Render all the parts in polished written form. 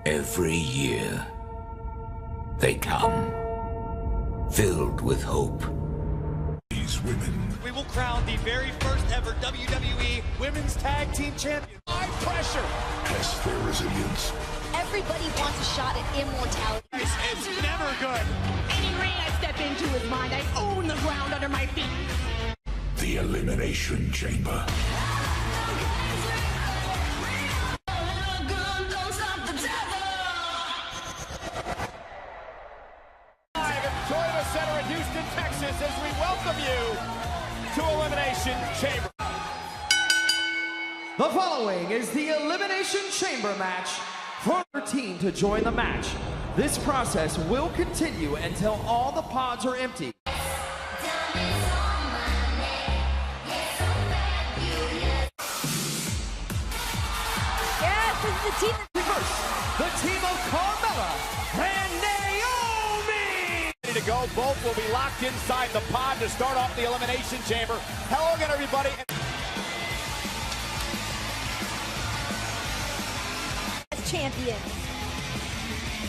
Every year, they come, filled with hope. These women. We will crown the very first ever WWE Women's Tag Team Champion. High pressure. Test their resilience. Everybody wants a shot at immortality. It's never good. Any ring I step into is mine. I own the ground under my feet. The Elimination Chamber. Center in Houston, Texas, as we welcome you to Elimination Chamber. The following is the Elimination Chamber match for your team to join the match. This process will continue until all the pods are empty. Yes, this is the team. First, the team of Carmella and To go, both will be locked inside the pod to start off the Elimination Chamber. Hello again, everybody. Champions.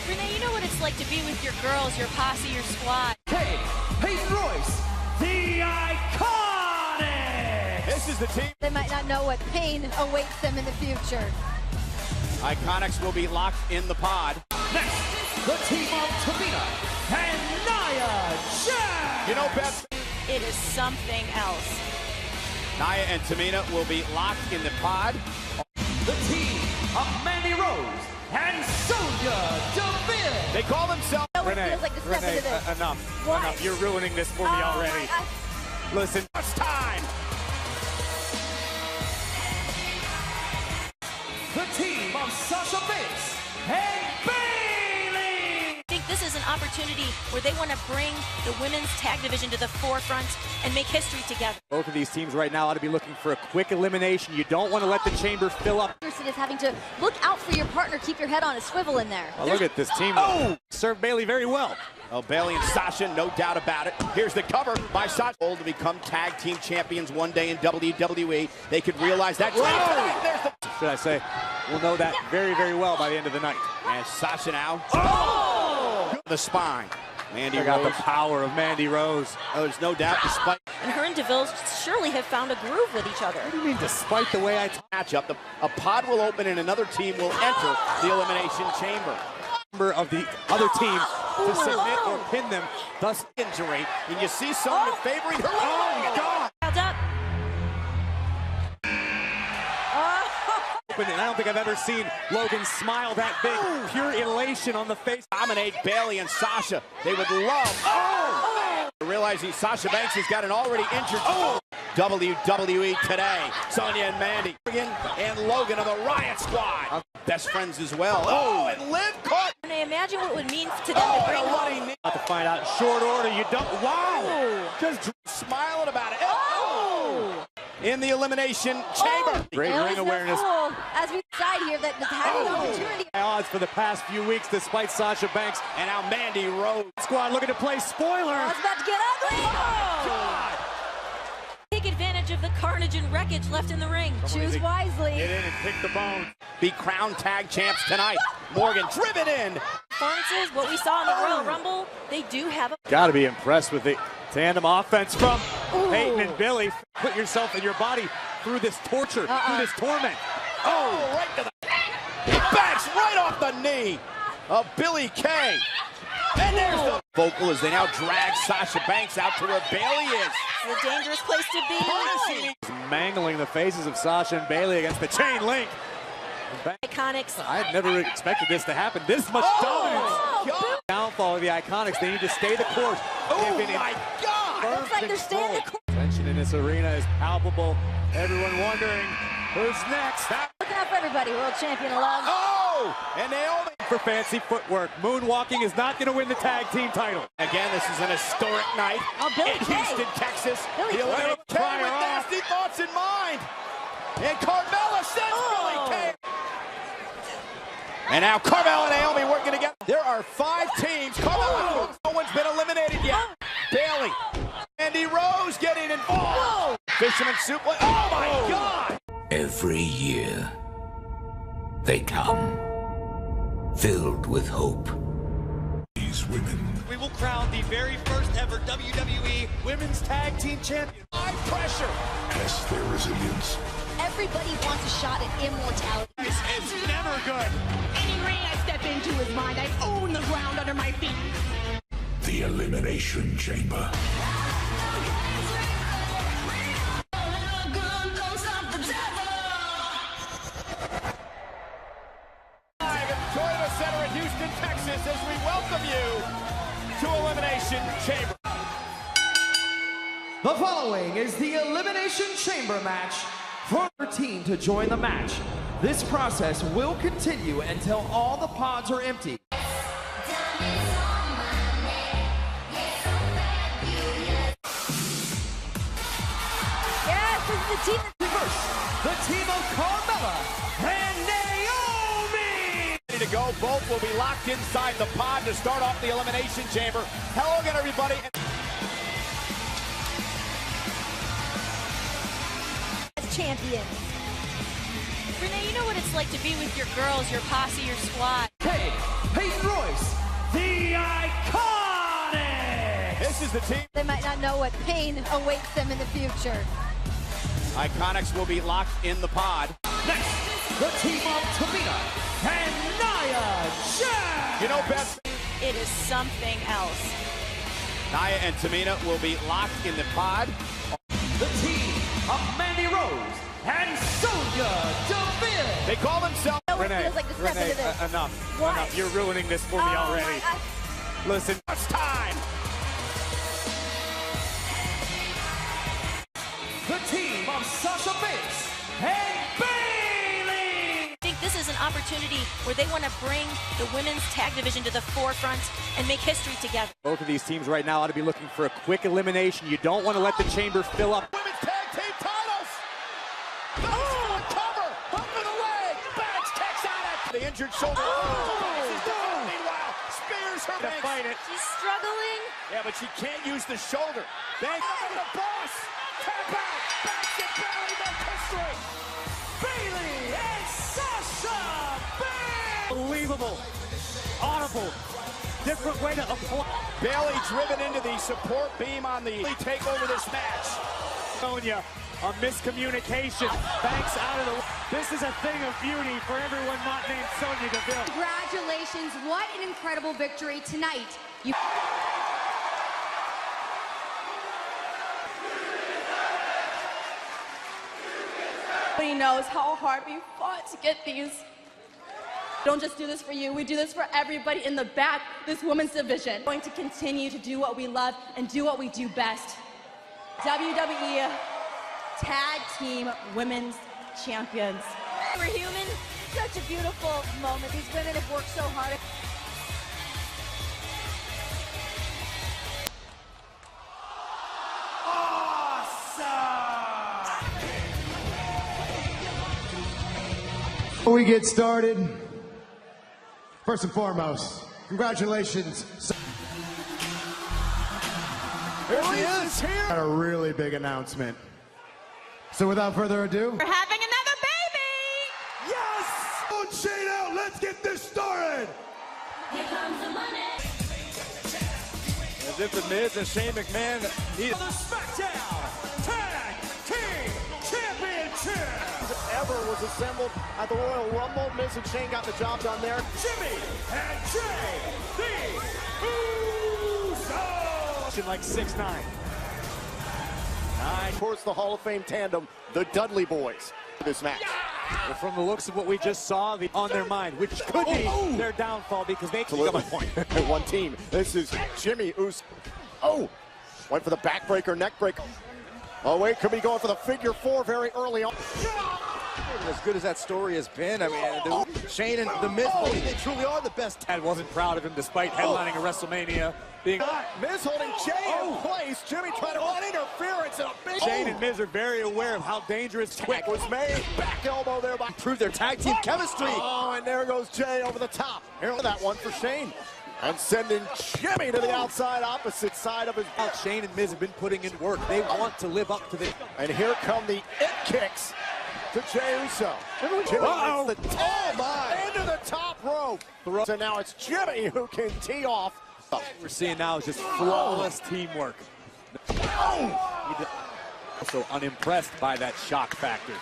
Renee, you know what it's like to be with your girls, your posse, your squad. Hey, Peyton Royce, the Iconics! This is the team. They might not know what pain awaits them in the future. Iconics will be locked in the pod. Next, the team of Nebina and Nia Jax! You know, Beth, It is something else. Nia and Tamina will be locked in the pod. The team of Mandy Rose and Sonya Deville! They call themselves... No one feels like to step into this. Enough. What? Enough. You're ruining this for me already. Listen, it's time. The team of Sasha Banks and Bayley! I think this is an opportunity where they want to bring the women's tag division to the forefront and make history together. Both of these teams right now ought to be looking for a quick elimination. You don't want to let the chamber fill up. Person is having to look out for your partner, keep your head on a swivel in there. Oh, look at this team. Oh! Served Bayley very well. Oh, Bayley and Sasha, no doubt about it. Here's the cover by Sasha. Goal to become tag team champions one day in WWE. They could realize that. Should I say? We'll know that very, very well by the end of the night. And Sasha now. Oh! The spine. Mandy Rose. Got the power of Mandy Rose. Oh, there's no doubt, despite... And her and Deville surely have found a groove with each other. What do you mean, despite the way I match up? A pod will open and another team will enter the Elimination Chamber. Member of the other team to submit or pin them, thus injury. And you see someone favoring her. Oh, God! Held up. And I don't think I've ever seen Logan smile that big. Pure elation on the face. Dominate Bayley and Sasha. They would love. Realizing Sasha Banks has got an already injured. WWE today. Sonya and Mandy. And Logan of the Riot Squad. Best friends as well. Oh, and Liv caught. Can I imagine what it would mean to them to bring home? About to find out in short order. You don't. Wow. Just smiling about it. In the Elimination Chamber. Great ring awareness. As we decide here that having the opportunity. Odds for the past few weeks, despite Sasha Banks and now Mandy Rose. Squad looking to play spoiler. Oh, it's about to get ugly. God. Take advantage of the carnage and wreckage left in the ring. Choose wisely. Get in and pick the bones. Be crowned tag champs tonight. Morgan driven in. Performances, what we saw in the Royal Rumble, they do have a... Got to be impressed with the tandem offense from Peyton and Billy. Put yourself and your body through this torture, through this torment. Oh, right to the... Backs right off the knee of Billy Kay. And there's the vocal as they now drag Sasha Banks out to where Bayley is. A dangerous place to be. Mangling the faces of Sasha and Bayley against the chain link. Iconics. I had never expected this to happen. This much dominance. Downfall of the Iconics. They need to stay the course. Oh my God! Looks like they're staying the course. Tension in this arena is palpable. Everyone wondering who's next. Looking out for everybody. World champion love. Oh! And Naomi for fancy footwork. Moonwalking is not going to win the tag team title. Again, this is an historic night Billy in Kay. Houston, Texas. Billy The Kay. Kay with nasty thoughts in mind. And Carmella sends Billy Kay. And now Carmella and Naomi working together. There are 5 teams. Carmella, no one's been eliminated yet. Bayley, Mandy Rose getting involved. Fisherman suplex. Oh my God! Every year, they come, filled with hope. These women. We will crown the very first ever WWE Women's Tag Team Champion. High pressure. Test their resilience. Everybody wants a shot at immortality. It's never good. Any ring I step into is mine. I own the ground under my feet. The Elimination Chamber. Toyota Center in Houston, Texas, as we welcome you to Elimination Chamber. The following is the Elimination Chamber match for your team to join the match. This process will continue until all the pods are empty. Yes, this is the team First, the team of Carmella and Naomi! Ready to go. Both will be locked inside the pod to start off the Elimination Chamber. Hello again, everybody. champions. Renee, you know what it's like to be with your girls, your posse, your squad. Hey, Peyton Royce, the Iconic! This is the team. They might not know what pain awaits them in the future. Iconics will be locked in the pod. Next, the team of Tamina and Nia Jax! You know, Beth, It is something else. Nia and Tamina will be locked in the pod. The team of Mandy Rose and Sonya Deville! They call themselves. No one feels like to step into this. Enough. What? Enough. You're ruining this for me already. Listen, It's time. The team of Sasha Banks and Bayley! I think this is an opportunity where they want to bring the women's tag division to the forefront and make history together. both of these teams right now ought to be looking for a quick elimination. You don't want to let the chamber fill up. Women's tag team titles. Oh, cover. Up in the leg. Banks kicks out it. The injured shoulder. Meanwhile, spears her. To fight it. She's struggling. Yeah, but she can't use the shoulder. Banks the boss. Tap out. Banks and Bayley make history. Bayley and Sasha Banks! Unbelievable. Audible. Different way to apply. Bayley driven into the support beam on the takeover this match. Sonya, a miscommunication. Banks out of the. This is a thing of beauty for everyone not named Sonya Deville. Congratulations, what an incredible victory tonight. You Nobody knows how hard we fought to get these. Don't just do this for you. We do this for everybody in the back, this women's division. We're going to continue to do what we love and do what we do best. WWE Tag Team Women's Champions. We're human. Such a beautiful moment. These women have worked so hard. Before we get started, first and foremost, congratulations. Here he is. Got a really big announcement. So without further ado, We're having another baby! yes! Oh, Shane out, let's get this started! As if the Miz and Shane McMahon need The SmackDown Tag Team Championship! Ever was assembled at the Royal Rumble. Miz and Shane got the job done there. Jimmy and Jay, the Usos! like 6'9". Of course, the Hall of Fame tandem, the Dudley Boys, this match. Well, from the looks of what we just saw, on their mind, which could be their downfall because they You got my point. One team. This is Jimmy Uso. Oh, went for the backbreaker, neck breaker. Oh, wait, could be going for the figure four very early on. As good as that story has been, I mean, Shane and the Miz, they truly are the best. Ted wasn't proud of him despite headlining a WrestleMania. Miz holding Jay in place. Jimmy trying to run interference and a big. Shane and Miz are very aware of how dangerous Quick was made. Back elbow there by. Prove their tag team chemistry. Oh, and there goes Jay over the top. Here that one for Shane. And sending Jimmy to the outside, opposite side of his. Shane and Miz have been putting in work. They want to live up to the. And here come the it kicks to Jey Uso. Jimmy hits the top. Into the top rope. So now it's Jimmy who can tee off. What we're seeing now is just flawless teamwork. Also unimpressed by that shock factor.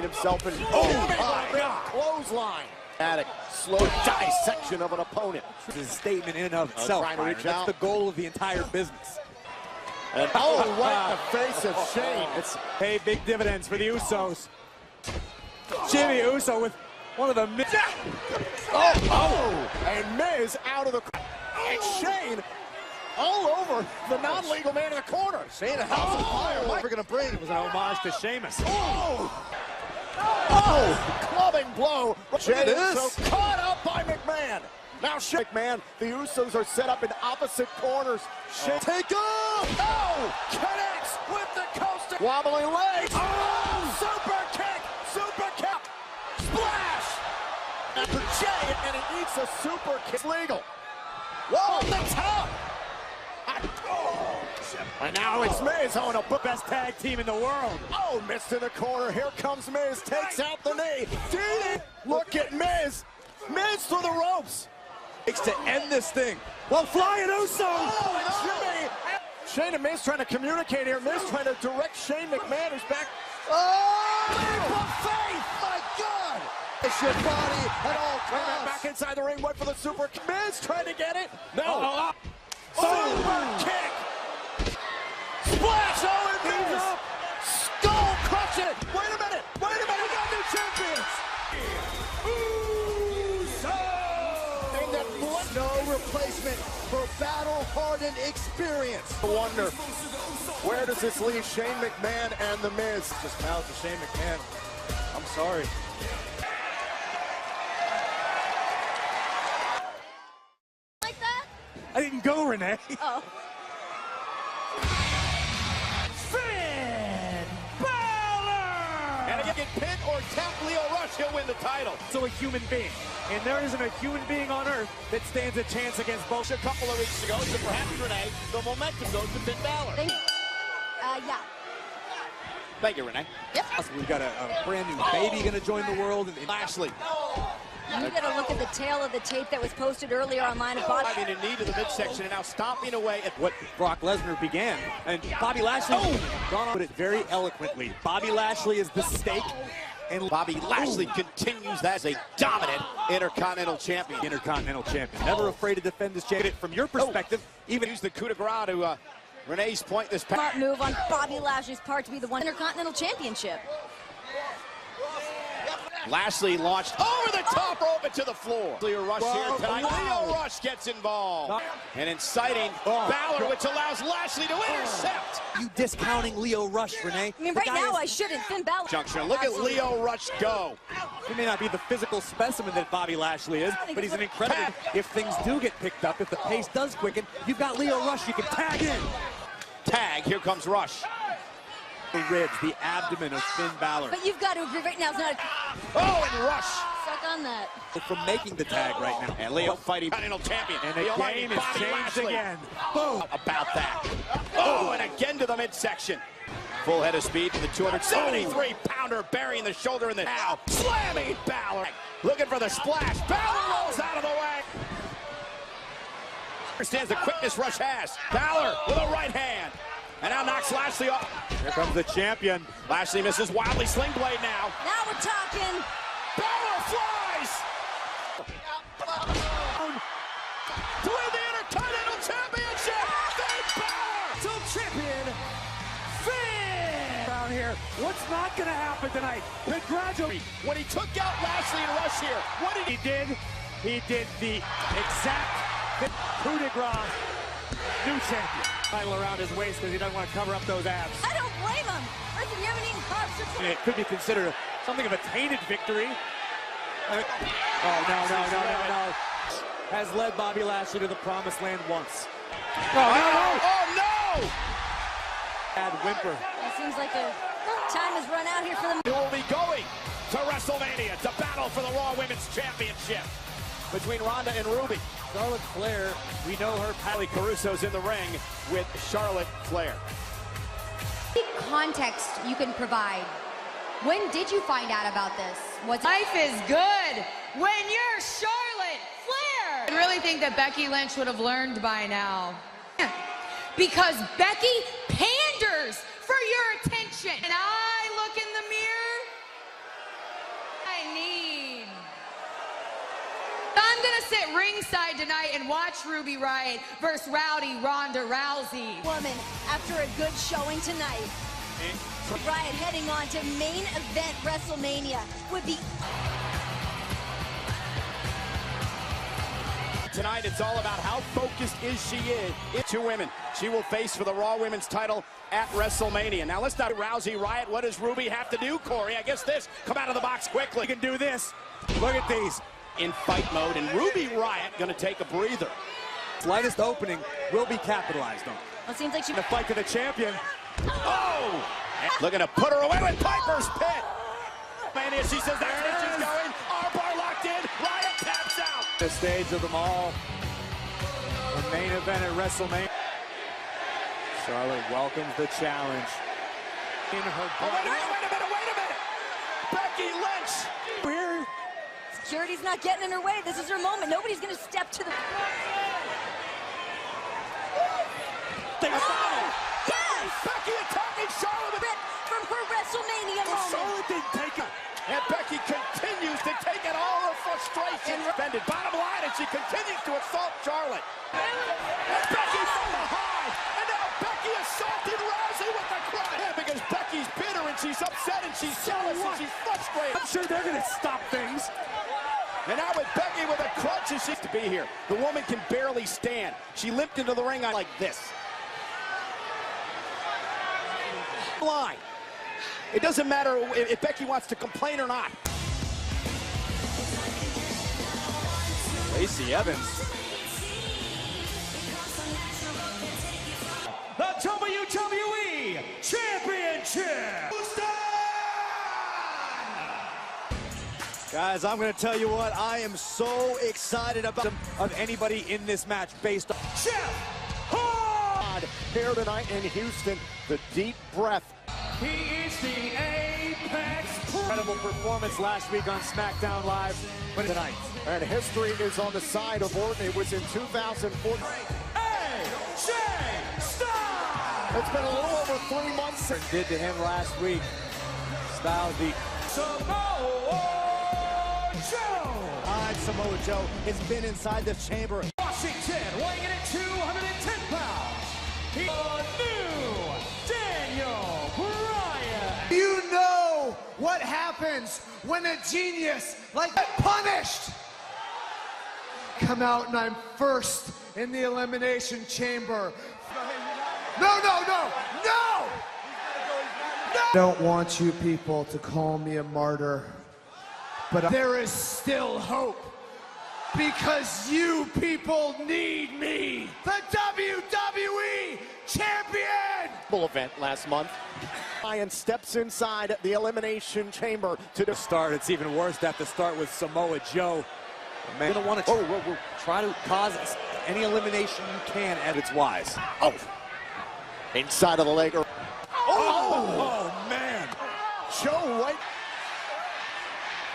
Himself in clothesline. At a slow dissection of an opponent. This is a statement in and of itself. That's the goal of the entire business. And right in the face of Shane. It's paid big dividends for the Usos. Jimmy Uso with one of the and Miz out of the and Shane all over the non-legal man in the corner. Shane a house of fire. What we're gonna bring was an homage to Sheamus. Clubbing blow. Shane Uso caught up by McMahon. Now McMahon, the Usos are set up in opposite corners. Shane take off. Connects with the coaster. Wobbling legs. Super kick. Super kick. Splash. After Jay, and he eats a super kick. It's legal. Whoa, the top. And now it's Miz on a best tag team in the world. Missed in the corner. Here comes Miz. Takes out the knee. Look at Miz. Miz through the ropes. To end this thing. Well, flying Uso. Jimmy. Shane and Miz trying to communicate here. Miz trying to direct Shane McMahon, who's back. Leap of faith. My God. It's your body at all costs. Back inside the ring. Went for the super. Miz trying to get it. No. Super kick. Splash. Miz. Skull crush it. Wait a minute. We got new champions. No replacement for battle-hardened experience. I wonder, where does this leave Shane McMahon and The Miz? Just bow to Shane McMahon. I'm sorry. Like that? I didn't go, Renee. Oh. And if you get pinned or tap Lio Rush, he'll win the title. So a human being. And there isn't a human being on earth that stands a chance against both. A couple of weeks ago, so perhaps, Renee, the momentum goes to Finn Balor. Yeah. Thank you, Renee. Yep. We've got a brand new baby going to join the world. And Lashley. You got to look at the tail of the tape that was posted earlier online of Bobby. Driving a knee to the midsection and now stomping away at what Brock Lesnar began. And Bobby Lashley put it very eloquently. Bobby Lashley is the stake. And Bobby Lashley continues as a dominant Intercontinental Champion. Never afraid to defend his championship. From your perspective, even use the coup de grace to Renee's point this past. Smart move on Bobby Lashley's part to be the one Intercontinental Championship. Lashley launched over the top rope into the floor. Lio Rush here tonight. Lio Rush gets involved. And inciting Balor, which allows Lashley to intercept. You discounting Lio Rush, Renee? I mean, right now I shouldn't. Finn Balor. Junction. Look at Lio Rush go. He may not be the physical specimen that Bobby Lashley is, but he's an incredible. If things do get picked up, if the pace does quicken, you've got Lio Rush you can tag in. Tag. Here comes Rush. The ribs, the abdomen of Finn Balor. But you've got to agree right now it's not a... And Rush. Suck on that. From making the tag right now. And Lio fighting Continental Champion. And the game is changed again. Boom. About that. And again to the midsection. Full head of speed for the 273-pounder, burying the shoulder in the now. Slamming Balor. Looking for the splash. Balor rolls out of the way. Understands the quickness Rush has. Balor with a right hand. And now knocks Lashley off. Here comes the champion. Lashley misses wildly sling blade now. Now we're talking. Balor flies. To win the Intercontinental Championship. Finn Balor. So champion, Finn. Down here. What's not going to happen tonight? Congratulations. When he took out Lashley and Rush here, what did he do? He did the exact coup de grace. New champion. Title around his waist because he doesn't want to cover up those abs. I don't blame him. Listen, you haven't eaten carbs for 20 It could be considered something of a tainted victory. No. Has led Bobby Lashley to the promised land once. no! Bad whimper. It seems like a time has run out here for them. They will be going to WrestleMania to battle for the Raw Women's Championship between Ronda and Ruby. Charlotte Flair, we know her. Pally Caruso's in the ring with Charlotte Flair. Context you can provide. When did you find out about this? Life is good when you're Charlotte Flair. I really think that Becky Lynch would have learned by now. Because Becky panders for your attention. And I look in the mirror, I'm gonna sit ringside tonight and watch Ruby Riott versus Rowdy Ronda Rousey. Woman, after a good showing tonight. Riott heading on to main event WrestleMania would be... Tonight, it's all about how focused is she in. It's two women she will face for the Raw Women's title at WrestleMania. Now, let's not Rousey Riott. What does Ruby have to do, Corey? I guess this. Come out of the box quickly. You can do this. Look at these. In fight mode, and Ruby Riott going to take a breather. Slightest opening will be capitalized on. Well, it seems like she... The fight to the champion. Oh! Looking to put her away with Piper's Pit. Mania, she says that's where she's going. Armbar locked in. Riott taps out. The stage of them all. The main event at WrestleMania. Charlotte welcomes the challenge. In her wait a minute. Becky Lynch. Weird. Security's not getting in her way. This is her moment. Nobody's going to step to the... Yes! Becky attacking Charlotte from her WrestleMania moment. Charlotte didn't take it. And Becky continues to take it all her frustration. Defended bottom line, and she continues to assault Charlotte. And Becky from behind. And now Becky assaulted Rousey with the crutch. Yeah, because Becky's bitter and she's upset and she's jealous and she's frustrated. I'm sure they're going to stop things. And now with Becky with a crutch, and she's to be here. The woman can barely stand. She limped into the ring like this. Line. It doesn't matter if Becky wants to complain or not. Lacey Evans. The WWE Championship. Guys, I'm going to tell you what, I am so excited about of anybody in this match based on here tonight in Houston. The deep breath. He is the Apex. Incredible performance last week on SmackDown Live, but tonight. And history is on the side of Orton. It was in 2014. AJ Styles. It's been a little over 3 months. Did to him last week. Styles beat Samoa Joe. Samoa Joe has been inside this chamber. Washington weighing in at 210 pounds. He's a new Daniel Bryan. You know what happens when a genius like that punished. Come out and I'm first in the Elimination Chamber. No! I don't want you people to call me a martyr, but there is still hope because you people need me. The WWE Champion! Full event last month. Ryan steps inside the Elimination Chamber to the start. It's even worse to have to start with Samoa Joe. Man, gonna want to try to cause any elimination you can, and it's wise. Oh, inside of the leg. Oh man! Joe right.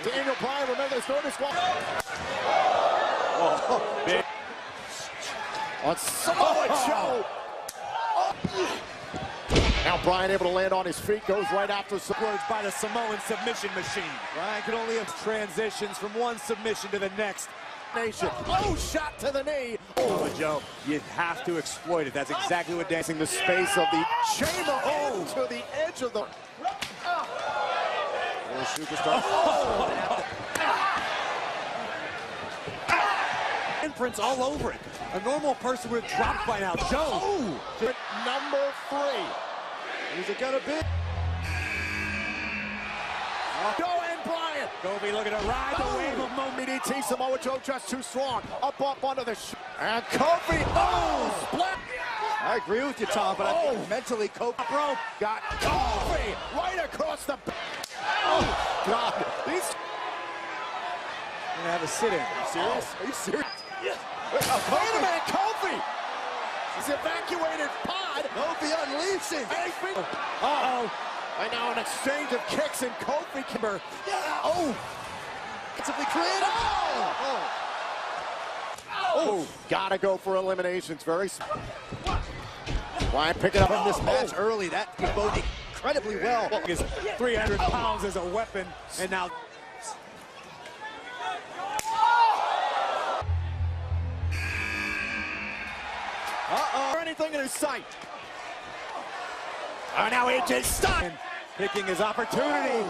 Daniel Bryan, remember this notice? Oh, big. On Samoa Joe. Now Bryan able to land on his feet, goes right after supports by the Samoan submission machine. Bryan can only have transitions from one submission to the next. Nation. Oh, shot to the knee. Oh, Joe, you have to exploit it. That's exactly what dancing the space of the chamber. Oh, to the edge of the. Superstar. Imprints all over it. A normal person would have dropped by now. Joe. Number 3. Is it gonna be? Joe and Bryan. Kobe looking to ride the wave of momentum. DDT, Samoa Joe just too strong. Up under the and Kobe. Oh, split. I agree with you, Tom, but I think mentally Kobe got Kobe right across the. Oh God, these. Gonna have a sit-in. Are you serious? Are you serious? Yes. Wait a minute, Kobe. He's evacuated pod. Kobe unleashing. Uh-oh. And now an exchange of kicks and Kobe Kimber. Oh. Gotta go for eliminations. Very smart. Bryan picking up in this match early. That could bode incredibly well. His 300 pounds as a weapon, and now. Anything in his sight. Now AJ Styles Picking his opportunity.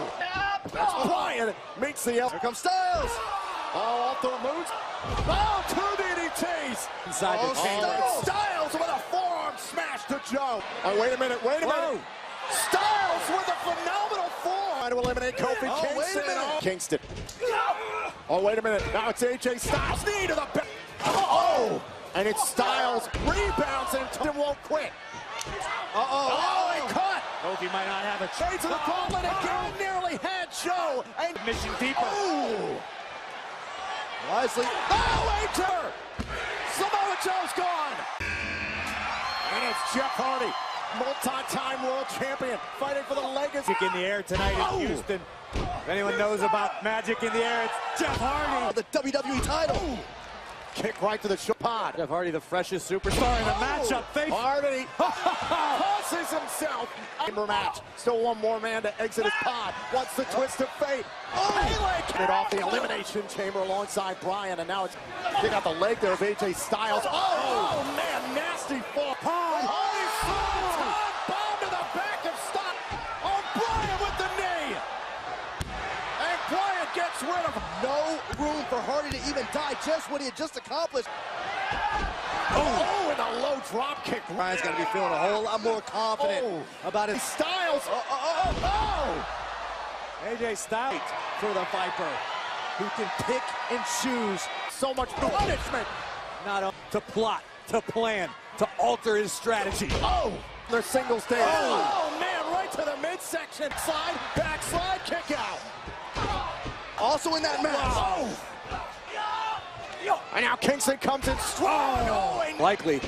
That's Bryan makes the L. Here comes Styles. All through moves. Oh, 2 DDTs. Inside the chamber. Styles with a forearm smash to Joe. Oh, wait a minute. Styles with a phenomenal forearm. Trying to eliminate Kofi Kingston. Wait a minute. Kingston. Oh, wait a minute. Now it's AJ Styles. Knee to the back. And it's Styles. Rebounds and won't quit. Oh, he caught. Kofi might not have a chance. To the gauntlet again. Nearly had Joe. And mission deeper. Wisely. Enter! Samoa Joe's gone. And it's Jeff Hardy, multi-time world champion, fighting for the legacy. In the air tonight in Houston. If anyone knows about magic in the air, it's Jeff Hardy. The WWE title. Kick right to the pod. Jeff Hardy, the freshest superstar in the matchup. Hardy tosses himself. Chamber match. Still one more man to exit his pod. What's the twist of fate? It off the elimination chamber alongside Bryan, and now it's getting out the leg there of AJ Styles. Oh man, nasty fall. Bomb to the back of Styles. Oh, Bryan with the knee. And Bryan gets rid of him. No room for Hardy to even digest what he had just accomplished. And a low drop kick. Bryan's got to be feeling a whole lot more confident about his Styles. AJ Styles for the Viper, who can pick and choose so much punishment. Not to plot, to plan, to alter his strategy. Their singles day. Oh man, right to the midsection. Slide, backslide, kick out. Also in that match. And now Kingston comes in strong. Likely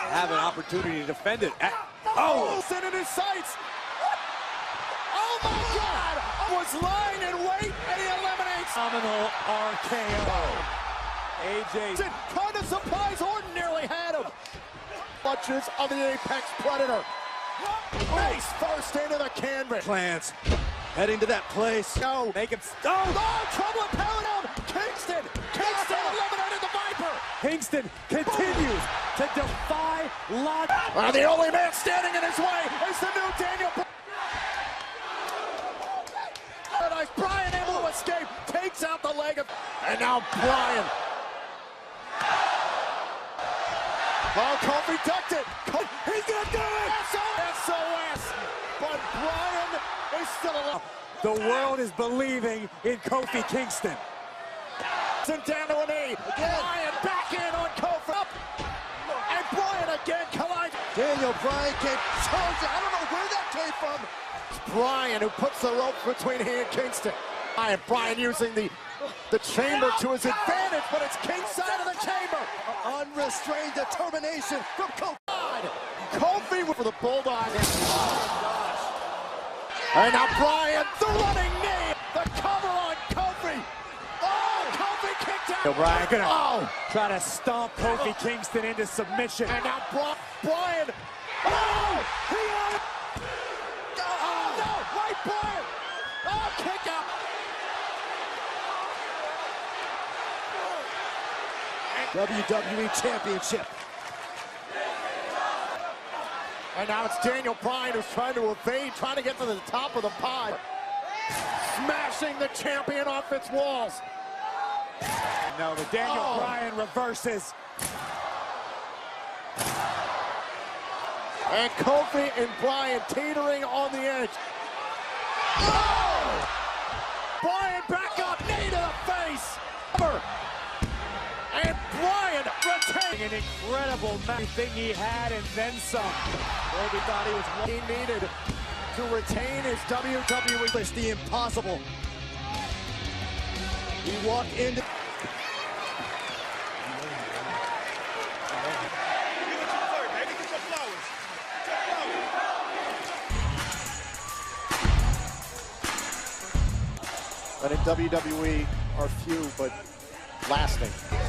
have an opportunity to defend it. Wilson in his sights. Oh my God! Was lying in wait, and he eliminates. Phenomenal RKO. AJ kind of surprise Orton nearly had him. Clutches of the Apex Predator. Face first into the canvas. Plans. Heading to that place. No. Make him trouble in Paradise. Kingston eliminated the Viper. Kingston continues to defy logic. The only man standing in his way is the new Daniel. Bryan able to escape, takes out the leg of, and now Bryan. Kofi ducked it. He's gonna do it. SOS. But Bryan is still alive. The world is believing in Kofi Kingston. Down to a knee. Bryan back in on Kofi. Up. And Bryan again collides. Bryan came charging. I don't know where that came from. It's Bryan who puts the rope between he and Kingston. Bryan using the chamber to his advantage, but it's King's side of the chamber. Unrestrained determination from Kofi. Kofi for the Bulldog. And now Bryan, the running knee. The cover on Kofi. Kofi kicked out. Bryan gonna try to stomp Kofi Kingston into submission. And now Bryan. Right Bryan. Kick out. WWE Championship. And now it's Daniel Bryan who's trying to evade, trying to get to the top of the pod. Smashing the champion off its walls. No, the Daniel Bryan reverses. And Kofi and Bryan teetering on the edge. Bryan back up, knee to the face. And Bryan retaining an incredible everything he had and then some. Kofi thought he was what he needed to retain his WWE. It's the impossible. He walked into. But in WWE, are few but lasting.